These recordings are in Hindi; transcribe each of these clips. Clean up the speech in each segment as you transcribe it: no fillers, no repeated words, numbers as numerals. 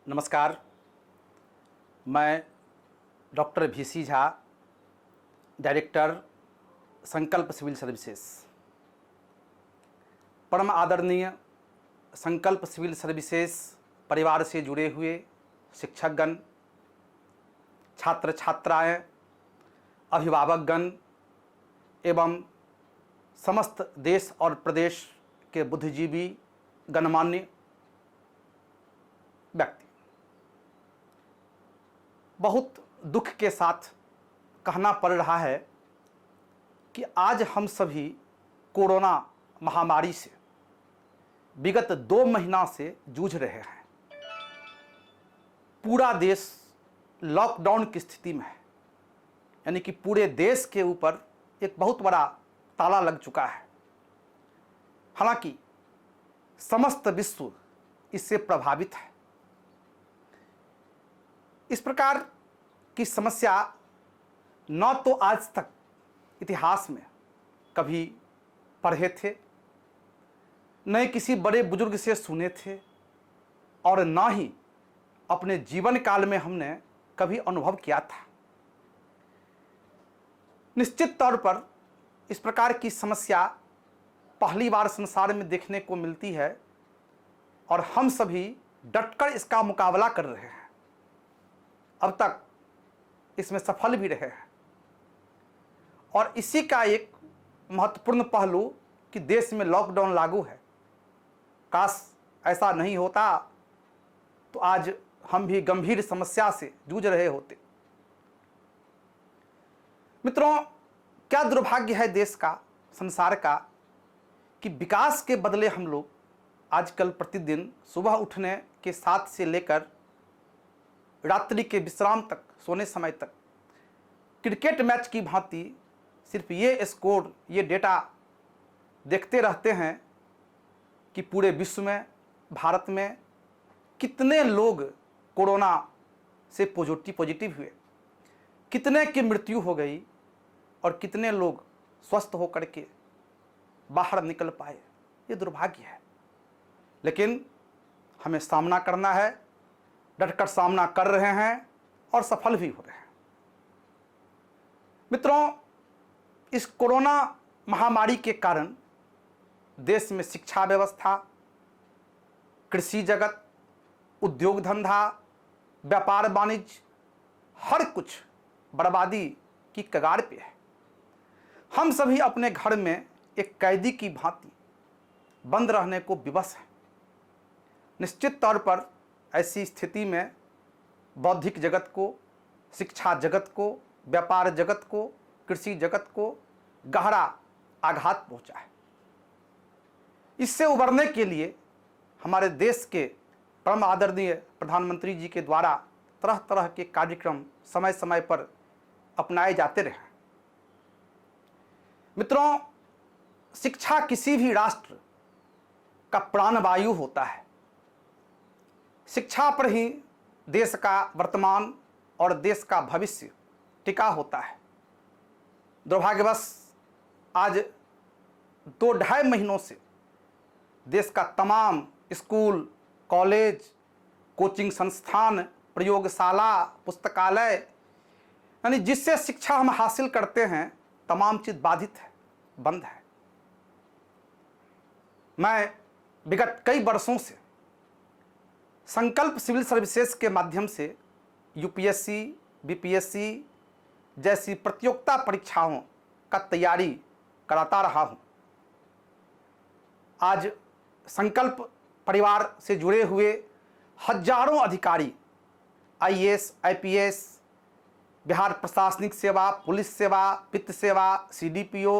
नमस्कार। मैं डॉक्टर VC झा, डायरेक्टर संकल्प सिविल सर्विसेज। परम आदरणीय संकल्प सिविल सर्विसेज परिवार से जुड़े हुए शिक्षकगण, छात्र छात्राएं, अभिभावकगण एवं समस्त देश और प्रदेश के बुद्धिजीवी गणमान्य व्यक्ति, बहुत दुख के साथ कहना पड़ रहा है कि आज हम सभी कोरोना महामारी से विगत 2 महीना से जूझ रहे हैं। पूरा देश लॉकडाउन की स्थिति में है, यानी कि पूरे देश के ऊपर एक बहुत बड़ा ताला लग चुका है। हालांकि समस्त विश्व इससे प्रभावित है। इस प्रकार की समस्या न तो आज तक इतिहास में कभी पढ़े थे, न किसी बड़े बुजुर्ग से सुने थे, और न ही अपने जीवन काल में हमने कभी अनुभव किया था। निश्चित तौर पर इस प्रकार की समस्या पहली बार संसार में देखने को मिलती है और हम सभी डटकर इसका मुकाबला कर रहे हैं। अब तक इसमें सफल भी रहे हैं और इसी का एक महत्वपूर्ण पहलू कि देश में लॉकडाउन लागू है। काश ऐसा नहीं होता तो आज हम भी गंभीर समस्या से जूझ रहे होते। मित्रों, क्या दुर्भाग्य है देश का, संसार का, कि विकास के बदले हम लोग आजकल प्रतिदिन सुबह उठने के साथ से लेकर रात्रि के विश्राम तक, सोने समय तक क्रिकेट मैच की भांति सिर्फ ये स्कोर, ये डेटा देखते रहते हैं कि पूरे विश्व में, भारत में कितने लोग कोरोना से पॉजिटिव हुए, कितने की मृत्यु हो गई और कितने लोग स्वस्थ होकर के बाहर निकल पाए। ये दुर्भाग्य है, लेकिन हमें सामना करना है, डटकर सामना कर रहे हैं और सफल भी हो रहे हैं। मित्रों, इस कोरोना महामारी के कारण देश में शिक्षा व्यवस्था, कृषि जगत, उद्योग धंधा, व्यापार वाणिज्य, हर कुछ बर्बादी की कगार पे है। हम सभी अपने घर में एक कैदी की भांति बंद रहने को विवश हैं। निश्चित तौर पर ऐसी स्थिति में बौद्धिक जगत को, शिक्षा जगत को, व्यापार जगत को, कृषि जगत को गहरा आघात पहुंचा है। इससे उबरने के लिए हमारे देश के परम आदरणीय प्रधानमंत्री जी के द्वारा तरह तरह के कार्यक्रम समय समय पर अपनाए जाते रहे। मित्रों, शिक्षा किसी भी राष्ट्र का प्राणवायु होता है। शिक्षा पर ही देश का वर्तमान और देश का भविष्य टिका होता है। दुर्भाग्यवश आज 2-2.5 महीनों से देश का तमाम स्कूल, कॉलेज, कोचिंग संस्थान, प्रयोगशाला, पुस्तकालय, यानी जिससे शिक्षा हम हासिल करते हैं, तमाम चीज़ बाधित है, बंद है। मैं विगत कई वर्षों से संकल्प सिविल सर्विसेज के माध्यम से UPSC, BPSC जैसी प्रतियोगिता परीक्षाओं का तैयारी कराता रहा हूं। आज संकल्प परिवार से जुड़े हुए हजारों अधिकारी, IAS, IPS, बिहार प्रशासनिक सेवा, पुलिस सेवा, वित्त सेवा, CDPO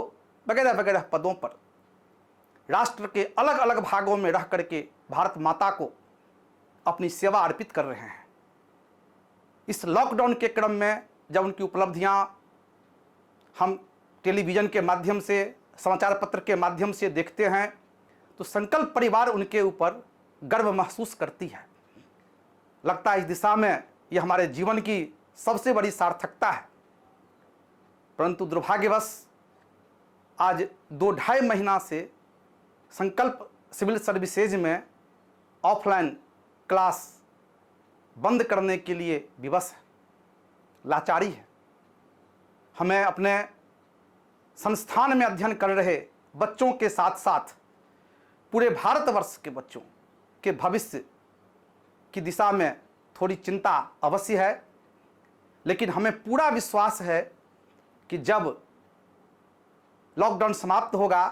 वगैरह वगैरह पदों पर राष्ट्र के अलग अलग भागों में रह करके भारत माता को अपनी सेवा अर्पित कर रहे हैं। इस लॉकडाउन के क्रम में जब उनकी उपलब्धियां हम टेलीविज़न के माध्यम से, समाचार पत्र के माध्यम से देखते हैं तो संकल्प परिवार उनके ऊपर गर्व महसूस करती है। लगता है इस दिशा में ये हमारे जीवन की सबसे बड़ी सार्थकता है। परंतु दुर्भाग्यवश आज 2-2.5 महीना से संकल्प सिविल सर्विसेज में ऑफलाइन क्लास बंद करने के लिए विवश है, लाचारी है। हमें अपने संस्थान में अध्ययन कर रहे बच्चों के साथ साथ पूरे भारतवर्ष के बच्चों के भविष्य की दिशा में थोड़ी चिंता अवश्य है, लेकिन हमें पूरा विश्वास है कि जब लॉकडाउन समाप्त होगा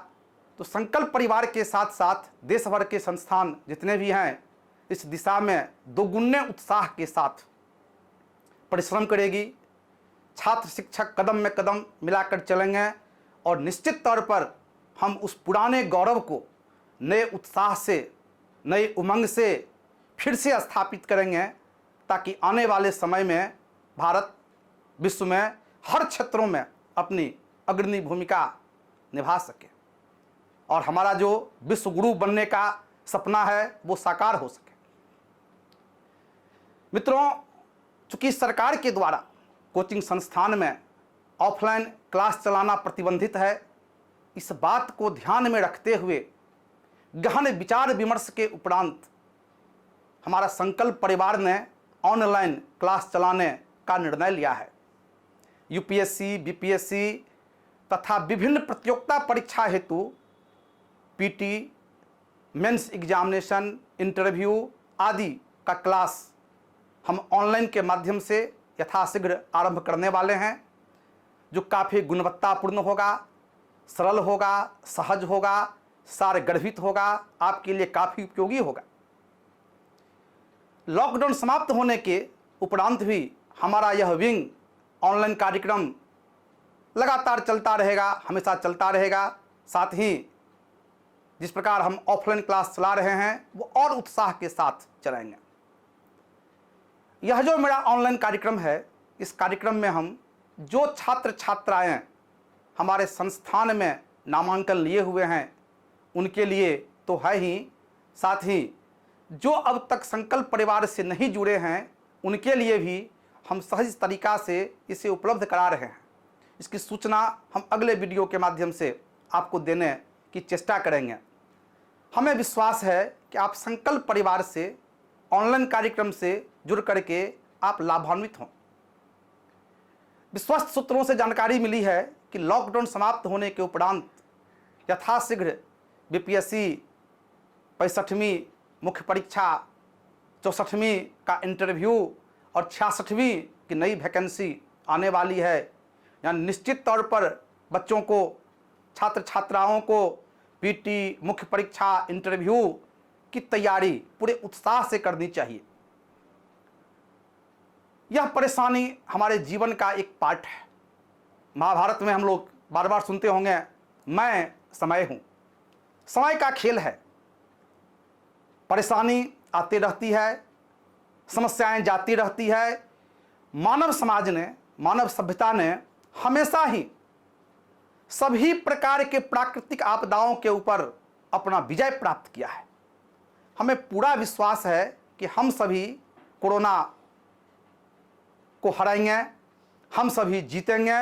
तो संकल्प परिवार के साथ साथ देश भर के संस्थान जितने भी हैं इस दिशा में दोगुने उत्साह के साथ परिश्रम करेगी। छात्र शिक्षक कदम में कदम मिलाकर चलेंगे और निश्चित तौर पर हम उस पुराने गौरव को नए उत्साह से, नए उमंग से फिर से स्थापित करेंगे, ताकि आने वाले समय में भारत विश्व में हर क्षेत्रों में अपनी अग्रणी भूमिका निभा सके और हमारा जो विश्व गुरु बनने का सपना है वो साकार हो सके। मित्रों, चूंकि सरकार के द्वारा कोचिंग संस्थान में ऑफलाइन क्लास चलाना प्रतिबंधित है, इस बात को ध्यान में रखते हुए गहन विचार विमर्श के उपरांत हमारा संकल्प परिवार ने ऑनलाइन क्लास चलाने का निर्णय लिया है। यूपीएससी, बीपीएससी तथा विभिन्न प्रतियोगिता परीक्षा हेतु पीटी, मेंस एग्जामिनेशन, इंटरव्यू आदि का क्लास हम ऑनलाइन के माध्यम से यथाशीघ्र आरंभ करने वाले हैं, जो काफ़ी गुणवत्तापूर्ण होगा, सरल होगा, सहज होगा, सारगर्भित होगा, आपके लिए काफ़ी उपयोगी होगा। लॉकडाउन समाप्त होने के उपरांत भी हमारा यह विंग ऑनलाइन कार्यक्रम लगातार चलता रहेगा, हमेशा चलता रहेगा। साथ ही जिस प्रकार हम ऑफलाइन क्लास चला रहे हैं वो और उत्साह के साथ चलाएंगे। यह जो मेरा ऑनलाइन कार्यक्रम है, इस कार्यक्रम में हम जो छात्र छात्राएं हमारे संस्थान में नामांकन लिए हुए हैं उनके लिए तो है ही, साथ ही जो अब तक संकल्प परिवार से नहीं जुड़े हैं उनके लिए भी हम सहज तरीका से इसे उपलब्ध करा रहे हैं। इसकी सूचना हम अगले वीडियो के माध्यम से आपको देने की चेष्टा करेंगे। हमें विश्वास है कि आप संकल्प परिवार से ऑनलाइन कार्यक्रम से जुड़ करके आप लाभान्वित हों। विश्वस्त सूत्रों से जानकारी मिली है कि लॉकडाउन समाप्त होने के उपरांत यथाशीघ्र बीपीएससी 65वीं मुख्य परीक्षा, 64वीं का इंटरव्यू और 66वीं की नई वैकेंसी आने वाली है। यानी निश्चित तौर पर बच्चों को, छात्र छात्राओं को पीटी, मुख्य परीक्षा, इंटरव्यू की तैयारी पूरे उत्साह से करनी चाहिए। यह परेशानी हमारे जीवन का एक पार्ट है। महाभारत में हम लोग बार बार सुनते होंगे, मैं समय हूँ। समय का खेल है, परेशानी आती रहती है, समस्याएं जाती रहती है। मानव समाज ने, मानव सभ्यता ने हमेशा ही सभी प्रकार के प्राकृतिक आपदाओं के ऊपर अपना विजय प्राप्त किया है। हमें पूरा विश्वास है कि हम सभी कोरोना को हराएंगे, हम सभी जीतेंगे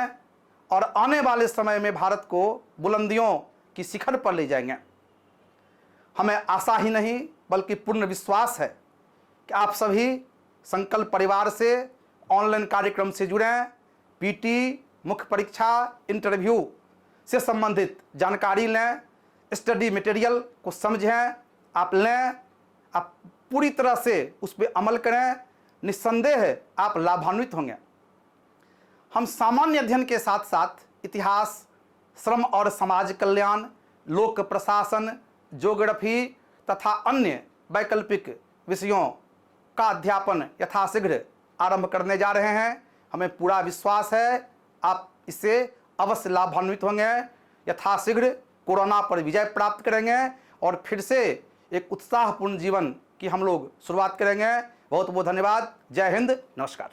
और आने वाले समय में भारत को बुलंदियों की शिखर पर ले जाएंगे। हमें आशा ही नहीं बल्कि पूर्ण विश्वास है कि आप सभी संकल्प परिवार से ऑनलाइन कार्यक्रम से जुड़ें, पीटी, मुख्य परीक्षा, इंटरव्यू से संबंधित जानकारी लें, स्टडी मटेरियल को समझें, आप लें, आप पूरी तरह से उस पर अमल करें। निस्संदेह आप लाभान्वित होंगे। हम सामान्य अध्ययन के साथ साथ इतिहास, श्रम और समाज कल्याण, लोक प्रशासन, ज्योग्राफी तथा अन्य वैकल्पिक विषयों का अध्यापन यथाशीघ्र आरंभ करने जा रहे हैं। हमें पूरा विश्वास है आप इससे अवश्य लाभान्वित होंगे, यथाशीघ्र कोरोना पर विजय प्राप्त करेंगे और फिर से एक उत्साहपूर्ण जीवन की हम लोग शुरुआत करेंगे। बहुत बहुत धन्यवाद। जय हिंद, नमस्कार।